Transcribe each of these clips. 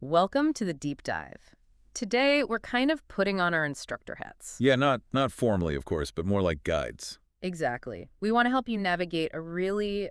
Welcome to the deep dive. Today, we're kind of putting on our instructor hats. Yeah, not formally, of course, but more like guides. Exactly. We want to help you navigate a really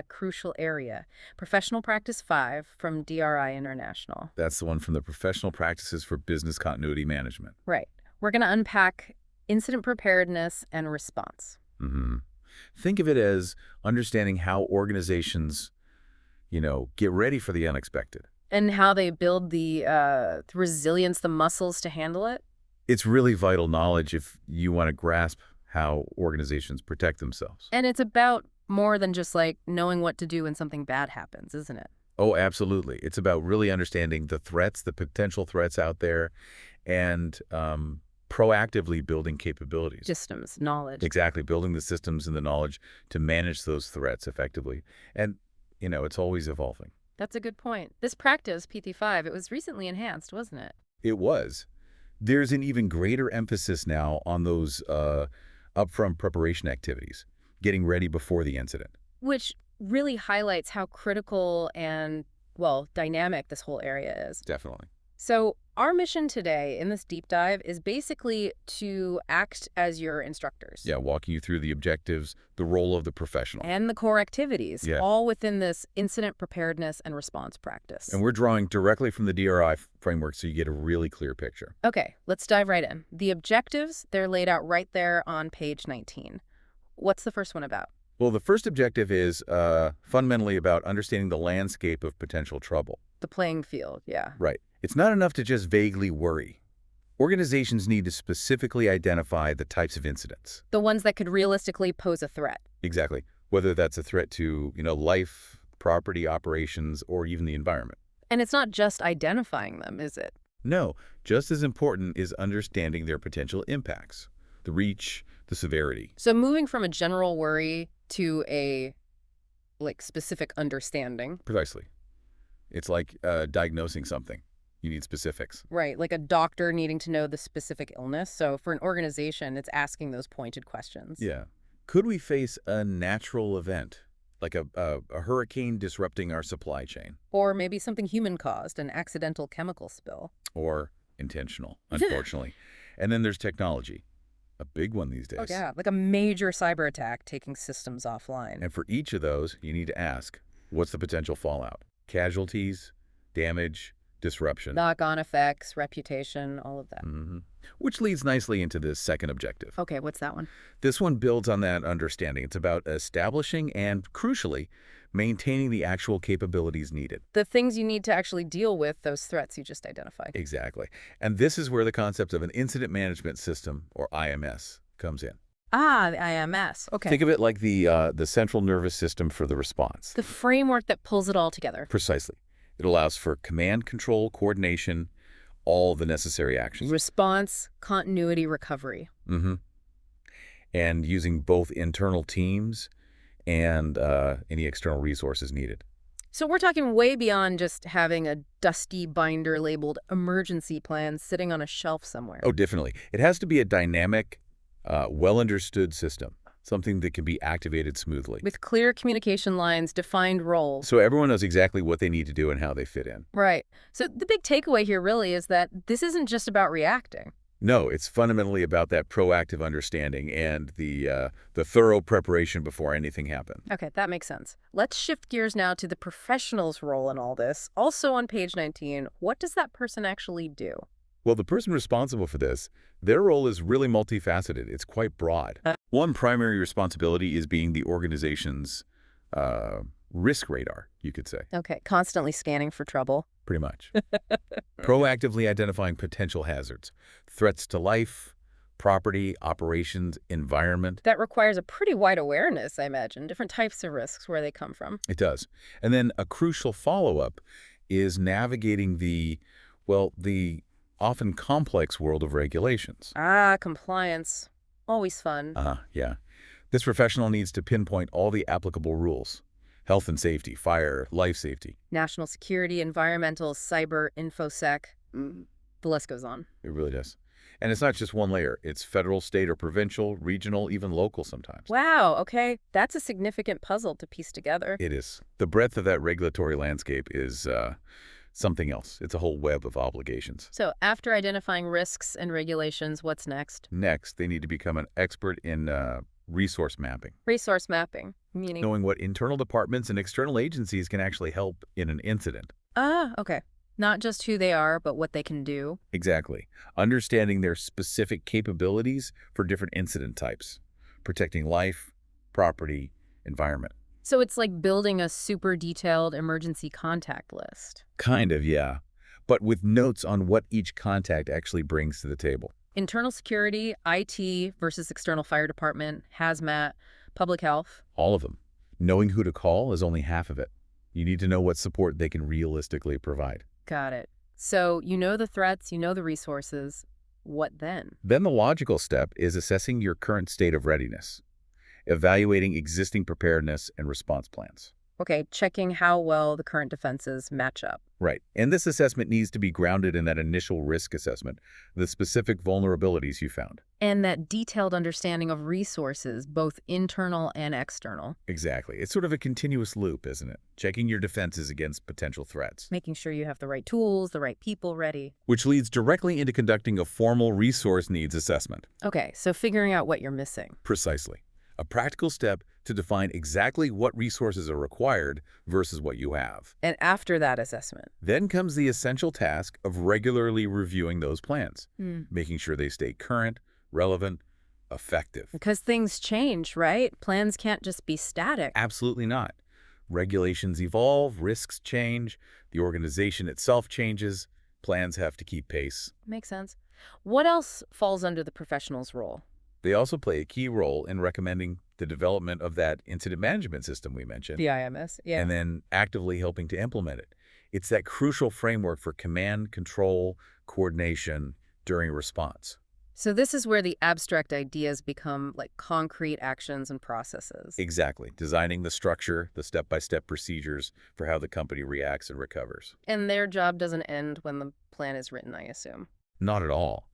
crucial area, Professional Practice 5 from DRI International. That's the one from the Professional Practices for Business Continuity Management. Right. We're going to unpack incident preparedness and response. hmm Think of it as understanding how organizations, get ready for the unexpected. And how they build the resilience, the muscles to handle it. It's really vital knowledge if you want to grasp how organizations protect themselves. And it's about more than just like knowing what to do when something bad happens, isn't it? Oh, absolutely. It's about really understanding the threats, the potential threats out there, and proactively building capabilities. Systems, knowledge. Exactly, building the systems and the knowledge to manage those threats effectively. And, it's always evolving. That's a good point. This practice, PT5, it was recently enhanced, wasn't it? It was. There's an even greater emphasis now on those upfront preparation activities, getting ready before the incident. Which really highlights how critical and, well, dynamic this whole area is. Definitely. So our mission today in this deep dive is basically to act as your instructors. Yeah, walking you through the objectives, the role of the professional. And the core activities, Yeah. all within this incident preparedness and response practice. And we're drawing directly from the DRI framework so you get a really clear picture. Okay, let's dive right in. The objectives, they're laid out right there on page 19. What's the first one about? Well, the first objective is fundamentally about understanding the landscape of potential trouble. The playing field, yeah. Right. It's not enough to just vaguely worry. Organizations need to specifically identify the types of incidents. The ones that could realistically pose a threat. Exactly. Whether that's a threat to, life, property, operations, or even the environment. And it's not just identifying them, is it? No, just as important is understanding their potential impacts, the reach, the severity. So moving from a general worry to a, specific understanding. Precisely. It's like diagnosing something. You need specifics. Right, like a doctor needing to know the specific illness. So for an organization, it's asking those pointed questions. Yeah. Could we face a natural event, like a hurricane disrupting our supply chain? Or maybe something human-caused, an accidental chemical spill. Or intentional, unfortunately. And then there's technology, a big one these days. Oh, yeah, like a major cyber attack taking systems offline. And for each of those, you need to ask, what's the potential fallout? Casualties, damage, disruption. Knock-on effects, reputation, all of that. Which leads nicely into this second objective. Okay, what's that one? This one builds on that understanding. It's about establishing and, crucially, maintaining the actual capabilities needed. The things you need to actually deal with those threats you just identified. Exactly. And this is where the concept of an incident management system, or IMS, comes in. Ah, the IMS. Okay. Think of it like the central nervous system for the response. The framework that pulls it all together. Precisely. It allows for command, control, coordination, all the necessary actions. Response, continuity, recovery. And using both internal teams and any external resources needed. So we're talking way beyond just having a dusty binder labeled emergency plan sitting on a shelf somewhere. Oh, definitely. It has to be a dynamic, well-understood system, something that can be activated smoothly. With clear communication lines, defined roles. So everyone knows exactly what they need to do and how they fit in. Right. So the big takeaway here really is that this isn't just about reacting. No, it's fundamentally about that proactive understanding and the thorough preparation before anything happens. Okay, that makes sense. Let's shift gears now to the professional's role in all this. Also on page 19, what does that person actually do? Well, the person responsible for this, their role is really multifaceted. It's quite broad. One primary responsibility is being the organization's risk radar, you could say. Okay, constantly scanning for trouble. Pretty much. Proactively identifying potential hazards, threats to life, property, operations, environment. That requires a pretty wide awareness, I imagine, different types of risks, where they come from. It does. And then a crucial follow-up is navigating the often complex world of regulations. Ah, compliance. Always fun. Yeah. This professional needs to pinpoint all the applicable rules. Health and safety, fire, life safety. National security, environmental, cyber, infosec. The list goes on. It really does. And it's not just one layer. It's federal, state, or provincial, regional, even local sometimes. Wow, okay. That's a significant puzzle to piece together. It is. The breadth of that regulatory landscape is something else. It's a whole web of obligations. So after identifying risks and regulations, what's next? Next, they need to become an expert in resource mapping, Resource mapping, meaning? knowing what internal departments and external agencies can actually help in an incident. Ah, okay. Not just who they are, but what they can do. Exactly. Understanding their specific capabilities for different incident types, protecting life, property, environment. So it's like building a super detailed emergency contact list. Kind of, yeah. But with notes on what each contact actually brings to the table. Internal security, IT versus external fire department, hazmat, public health. All of them. Knowing who to call is only half of it. You need to know what support they can realistically provide. Got it. So you know the threats, you know the resources. What then? Then the logical step is assessing your current state of readiness, evaluating existing preparedness and response plans. Okay, checking how well the current defenses match up. Right. And this assessment needs to be grounded in that initial risk assessment, the specific vulnerabilities you found. And that detailed understanding of resources, both internal and external. Exactly. It's sort of a continuous loop, isn't it? Checking your defenses against potential threats. Making sure you have the right tools, the right people ready. Which leads directly into conducting a formal resource needs assessment. Okay, so figuring out what you're missing. Precisely. A practical step to define exactly what resources are required versus what you have. And after that assessment. Then comes the essential task of regularly reviewing those plans, making sure they stay current, relevant, effective. Because things change, right? Plans can't just be static. Absolutely not. Regulations evolve, risks change, the organization itself changes, plans have to keep pace. Makes sense. What else falls under the professional's role? They also play a key role in recommending the development of that incident management system we mentioned. The IMS, yeah. And then actively helping to implement it. It's that crucial framework for command, control, coordination during response. So this is where the abstract ideas become like concrete actions and processes. Exactly. Designing the structure, the step-by-step procedures for how the company reacts and recovers. And their job doesn't end when the plan is written, I assume. Not at all.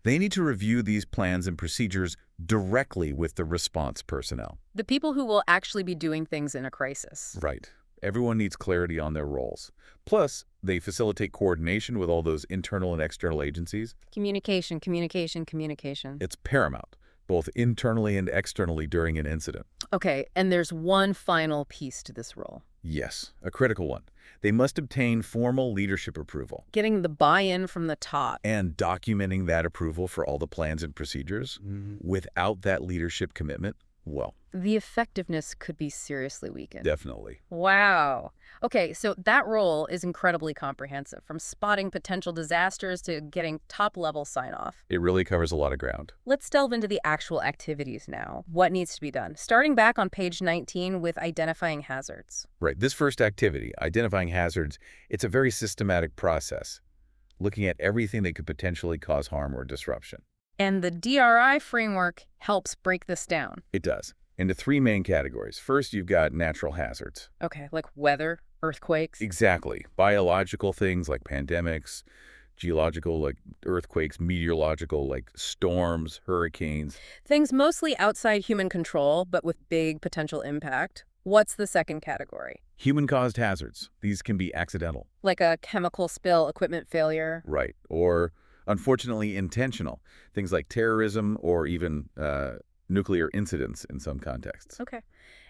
They need to review these plans and procedures directly with the response personnel. The people who will actually be doing things in a crisis. Right. Everyone needs clarity on their roles. Plus, they facilitate coordination with all those internal and external agencies. Communication, communication, communication. It's paramount, both internally and externally during an incident. Okay, and there's one final piece to this role. Yes, a critical one. They must obtain formal leadership approval. Getting the buy-in from the top. And documenting that approval for all the plans and procedures. Without that leadership commitment, well, The effectiveness could be seriously weakened. definitely. Wow. Okay, so that role is incredibly comprehensive, from spotting potential disasters to getting top-level sign-off. It really covers a lot of ground. Let's delve into the actual activities now. What needs to be done? Starting back on page 19 with identifying hazards. Right, this first activity, identifying hazards, it's a very systematic process, looking at everything that could potentially cause harm or disruption. And the DRI framework helps break this down. It does. Into three main categories. First, you've got natural hazards. Okay, like weather, earthquakes. Exactly. Biological things like pandemics, geological like earthquakes, meteorological like storms, hurricanes. Things mostly outside human control, but with big potential impact. What's the second category? Human-caused hazards. These can be accidental. Like a chemical spill, equipment failure. Right. Or, unfortunately, intentional. Things like terrorism or even nuclear incidents in some contexts. Okay.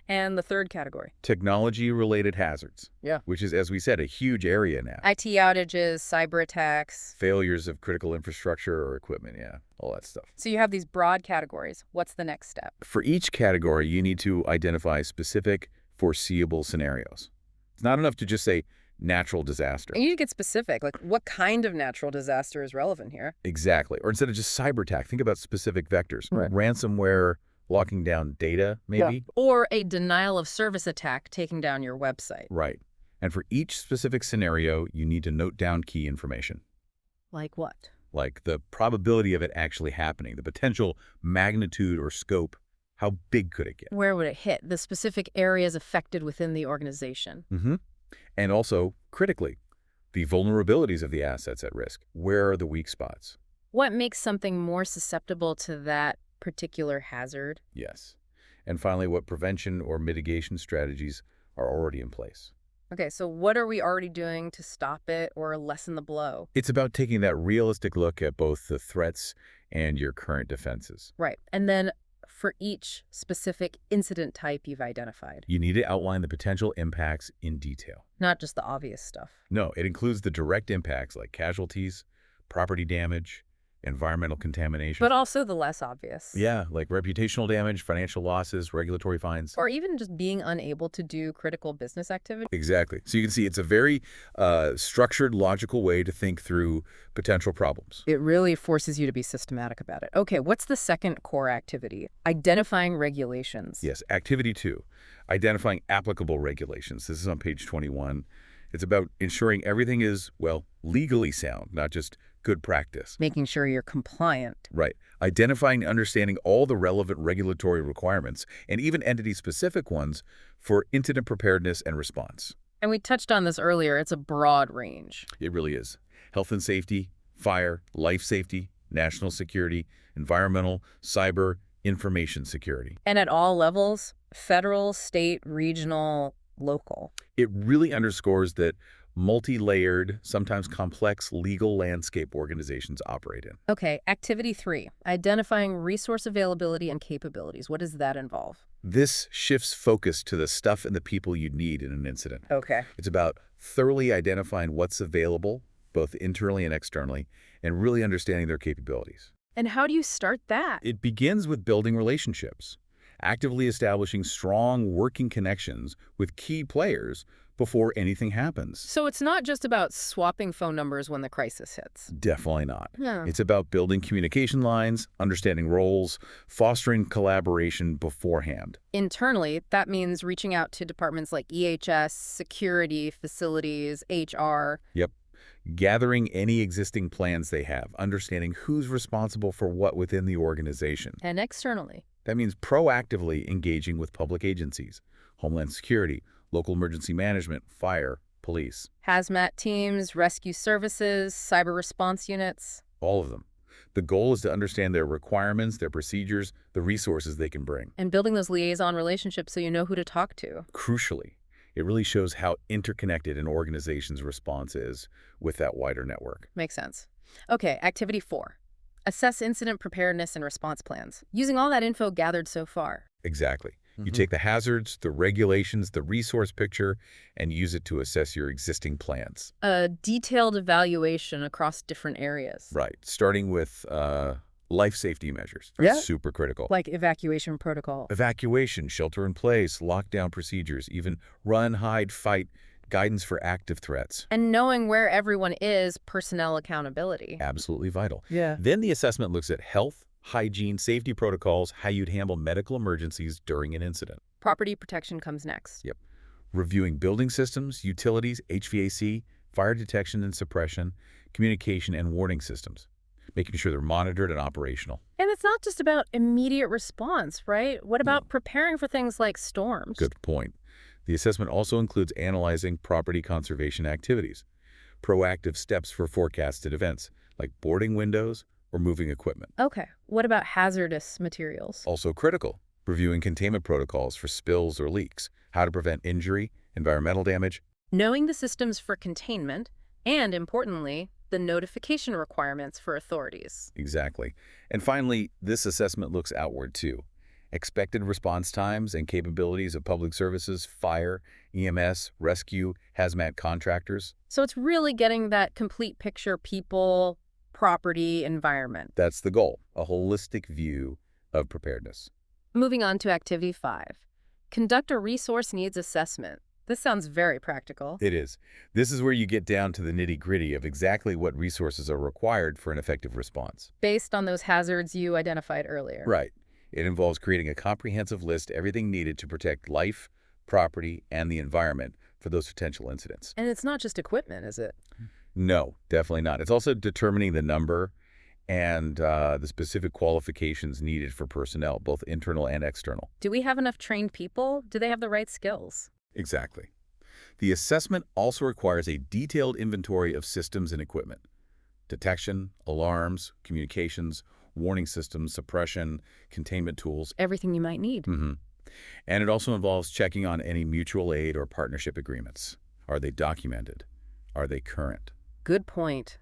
And the third category? Technology-related hazards. Yeah. Which is, as we said, a huge area now. IT outages, cyber attacks. Failures of critical infrastructure or equipment, yeah, all that stuff. So you have these broad categories. What's the next step? For each category, you need to identify specific, foreseeable scenarios. It's not enough to just say natural disaster. And you need to get specific. Like, what kind of natural disaster is relevant here? Exactly. Or instead of just cyber attack, think about specific vectors. Right. Ransomware, locking down data, maybe. Yeah. Or a denial of service attack taking down your website. Right. And for each specific scenario, you need to note down key information. Like what? Like the probability of it actually happening, the potential magnitude or scope. How big could it get? Where would it hit? The specific areas affected within the organization. And also, critically, the vulnerabilities of the assets at risk. Where are the weak spots? What makes something more susceptible to that particular hazard? Yes. And finally, what prevention or mitigation strategies are already in place. Okay, so what are we already doing to stop it or lessen the blow? It's about taking that realistic look at both the threats and your current defenses. Right. And then for each specific incident type you've identified, You need to outline the potential impacts in detail. not just the obvious stuff. No, it includes the direct impacts like casualties, property damage, environmental contamination. But also the less obvious. Yeah, like reputational damage, financial losses, regulatory fines. Or even just being unable to do critical business activity. Exactly. So you can see it's a very structured, logical way to think through potential problems. It really forces you to be systematic about it. Okay, what's the second core activity? Identifying regulations. Yes, activity 2, identifying applicable regulations. This is on page 21. It's about ensuring everything is, well, legally sound, not just good practice. Making sure you're compliant. Right. Identifying and understanding all the relevant regulatory requirements, and even entity-specific ones, for incident preparedness and response. And we touched on this earlier. It's a broad range. It really is. Health and safety, fire, life safety, national security, environmental, cyber, information security. And at all levels, federal, state, regional, local. It really underscores that multi-layered, sometimes complex legal landscape organizations operate in. Okay, activity 3, identifying resource availability and capabilities. What does that involve? This shifts focus to the stuff and the people you need in an incident. Okay. It's about thoroughly identifying what's available, both internally and externally, and really understanding their capabilities. And how do you start that? It begins with building relationships, actively establishing strong working connections with key players before anything happens. So it's not just about swapping phone numbers when the crisis hits. Definitely not. Yeah. It's about building communication lines, understanding roles, fostering collaboration beforehand. Internally, that means reaching out to departments like EHS, security, facilities, HR. Yep. Gathering any existing plans they have, understanding who's responsible for what within the organization. And externally. That means proactively engaging with public agencies, Homeland Security, local emergency management, fire, police. Hazmat teams, rescue services, cyber response units. All of them. The goal is to understand their requirements, their procedures, the resources they can bring. And building those liaison relationships so you know who to talk to. Crucially, it really shows how interconnected an organization's response is with that wider network. Makes sense. Okay, activity 4. Assess incident preparedness and response plans, using all that info gathered so far. Exactly. You take the hazards, the regulations, the resource picture, and use it to assess your existing plans. A detailed evaluation across different areas. Right. Starting with life safety measures. Yeah. Super critical. Like evacuation protocol. Evacuation, shelter in place, lockdown procedures, even run, hide, fight, guidance for active threats. And knowing where everyone is, personnel accountability. Absolutely vital. Yeah. Then the assessment looks at health, hygiene, safety protocols, how you'd handle medical emergencies during an incident. Property protection comes next. Yep. Reviewing building systems, utilities, HVAC, fire detection and suppression, communication and warning systems, making sure they're monitored and operational. And it's not just about immediate response, right? What about preparing for things like storms? Good point. The assessment also includes analyzing property conservation activities, proactive steps for forecasted events, like boarding windows or moving equipment. Okay. What about hazardous materials? Also critical, reviewing containment protocols for spills or leaks, how to prevent injury, environmental damage. Knowing the systems for containment, and importantly, the notification requirements for authorities. Exactly. And finally, this assessment looks outward too. Expected response times and capabilities of public services, fire, EMS, rescue, hazmat contractors. So it's really getting that complete picture: people, property, environment. That's the goal, a holistic view of preparedness. Moving on to activity 5. Conduct a resource needs assessment. This sounds very practical. It is. This is where you get down to the nitty-gritty of exactly what resources are required for an effective response. Based on those hazards you identified earlier. Right. It involves creating a comprehensive list of everything needed to protect life, property, and the environment for those potential incidents. And it's not just equipment, is it? No, definitely not. It's also determining the number and the specific qualifications needed for personnel, both internal and external. Do we have enough trained people? Do they have the right skills? Exactly. The assessment also requires a detailed inventory of systems and equipment. Detection, alarms, communications, warning systems, suppression, containment tools. Everything you might need. And it also involves checking on any mutual aid or partnership agreements. Are they documented? Are they current? Good point.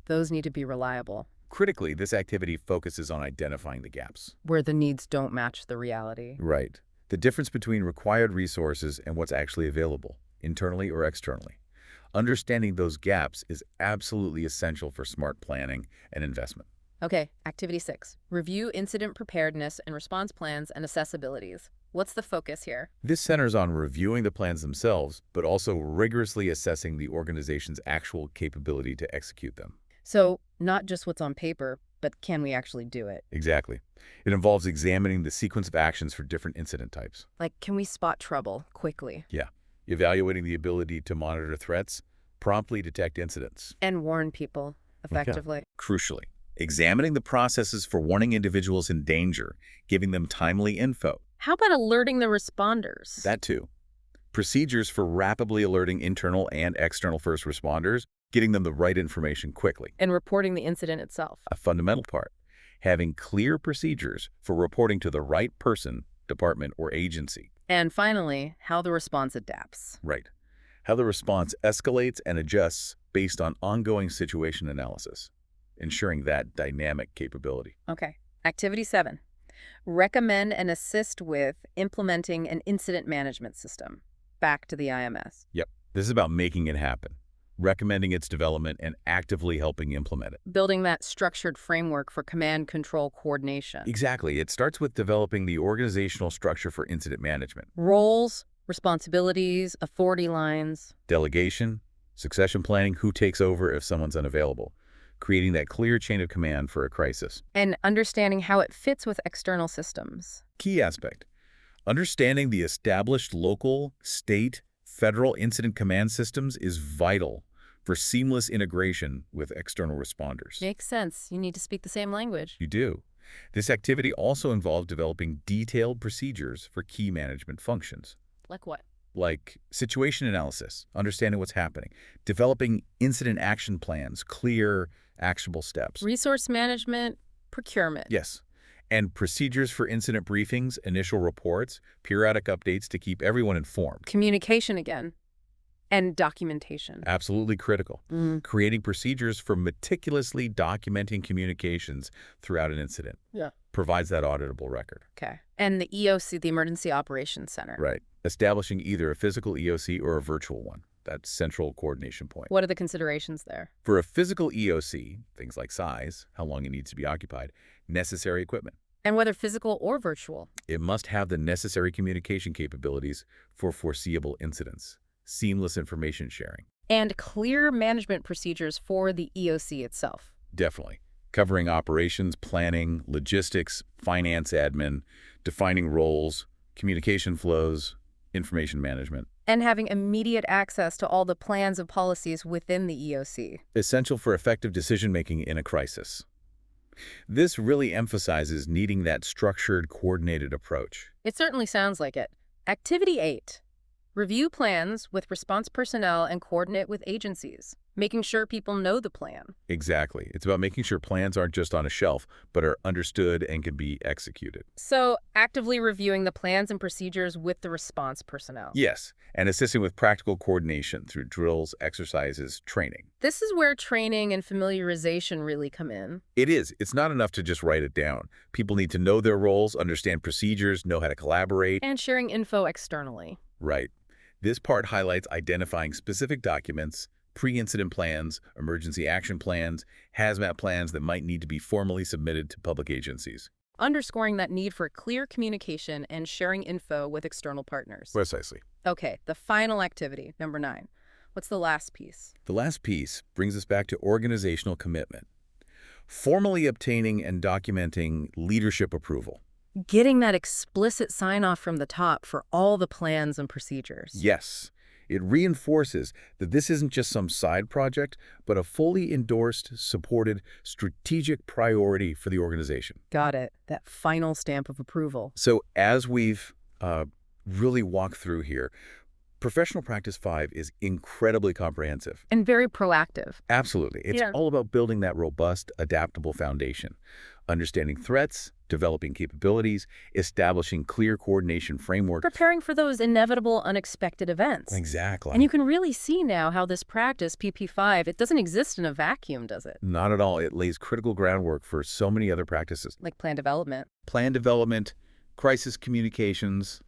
Those need to be reliable, Critically, this activity focuses on identifying the gaps. where the needs don't match the reality. Right. The difference between required resources and what's actually available, internally or externally. Understanding those gaps is absolutely essential for smart planning and investment. Okay, Activity 6. Review incident preparedness and response plans and accessibilities. What's the focus here? This centers on reviewing the plans themselves, but also rigorously assessing the organization's actual capability to execute them. So, not just what's on paper, but can we actually do it? Exactly. It involves examining the sequence of actions for different incident types. Like, can we spot trouble quickly? Yeah. Evaluating the ability to monitor threats, promptly detect incidents. And warn people effectively. Crucially, examining the processes for warning individuals in danger, giving them timely info. How about alerting the responders? That too. Procedures for rapidly alerting internal and external first responders, getting them the right information quickly. And reporting the incident itself. A fundamental part. Having clear procedures for reporting to the right person, department, or agency. And finally, how the response adapts. Right. How the response escalates and adjusts based on ongoing situation analysis, ensuring that dynamic capability. Okay. Activity 7. Recommend and assist with implementing an incident management system. Back to the IMS. Yep. This is about making it happen, recommending its development, and actively helping implement it. Building that structured framework for command control coordination. Exactly. It starts with developing the organizational structure for incident management. Roles, responsibilities, authority lines. Delegation, succession planning, who takes over if someone's unavailable. Creating that clear chain of command for a crisis. And understanding how it fits with external systems. Key aspect. Understanding the established local, state, federal incident command systems is vital for seamless integration with external responders. Makes sense. You need to speak the same language. You do. This activity also involved developing detailed procedures for key management functions, Like what? like situation analysis, understanding what's happening, developing incident action plans, clear, actionable steps. Resource management, procurement. Yes. And procedures for incident briefings, initial reports, periodic updates to keep everyone informed. Communication again. And documentation. Absolutely critical. Creating procedures for meticulously documenting communications throughout an incident. Yeah. Provides that auditable record. Okay. And the EOC, the Emergency Operations Center. Right. Establishing either a physical EOC or a virtual one. That central coordination point. What are the considerations there? For a physical EOC, things like size, how long it needs to be occupied, necessary equipment. And whether physical or virtual. It must have the necessary communication capabilities for foreseeable incidents. Seamless information sharing. And clear management procedures for the EOC itself. Definitely. Covering operations, planning, logistics, finance admin, defining roles, communication flows, information management. And having immediate access to all the plans and policies within the EOC. Essential for effective decision-making in a crisis. This really emphasizes needing that structured, coordinated approach. It certainly sounds like it. Activity 8. Review plans with response personnel and coordinate with agencies, making sure people know the plan. Exactly. It's about making sure plans aren't just on a shelf, but are understood and can be executed. So, actively reviewing the plans and procedures with the response personnel. Yes, and assisting with practical coordination through drills, exercises, training. This is where training and familiarization really come in. It is. It's not enough to just write it down. People need to know their roles, understand procedures, know how to collaborate. And sharing info externally. Right. This part highlights identifying specific documents, pre-incident plans, emergency action plans, hazmat plans that might need to be formally submitted to public agencies. Underscoring that need for clear communication and sharing info with external partners. Precisely. Okay, the final activity, number 9. What's the last piece? The last piece brings us back to organizational commitment. Formally obtaining and documenting leadership approval. Getting that explicit sign-off from the top for all the plans and procedures. Yes. It reinforces that this isn't just some side project, but a fully endorsed, supported, strategic priority for the organization. Got it. That final stamp of approval. So as we've really walked through here, Professional Practice 5 is incredibly comprehensive. And very proactive. Absolutely. It's all about building that robust, adaptable foundation. understanding threats, developing capabilities, establishing clear coordination frameworks. Preparing for those inevitable unexpected events. Exactly. And you can really see now how this practice, PP5, it doesn't exist in a vacuum, does it? Not at all. It lays critical groundwork for so many other practices. Like plan development. Plan development, crisis communications,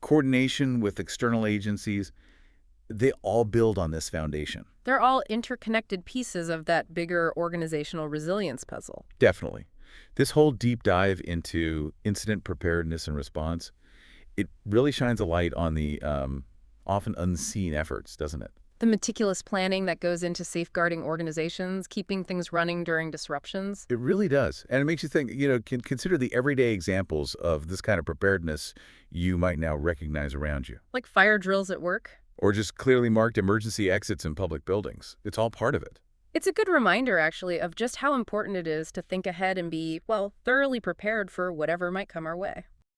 coordination with external agencies, they all build on this foundation. They're all interconnected pieces of that bigger organizational resilience puzzle. Definitely. This whole deep dive into incident preparedness and response, it really shines a light on the often unseen efforts, doesn't it? The meticulous planning that goes into safeguarding organizations, keeping things running during disruptions. It really does. And it makes you think, consider the everyday examples of this kind of preparedness you might now recognize around you. Like fire drills at work. Or just clearly marked emergency exits in public buildings. It's all part of it. It's a good reminder, actually, of just how important it is to think ahead and be, well, thoroughly prepared for whatever might come our way.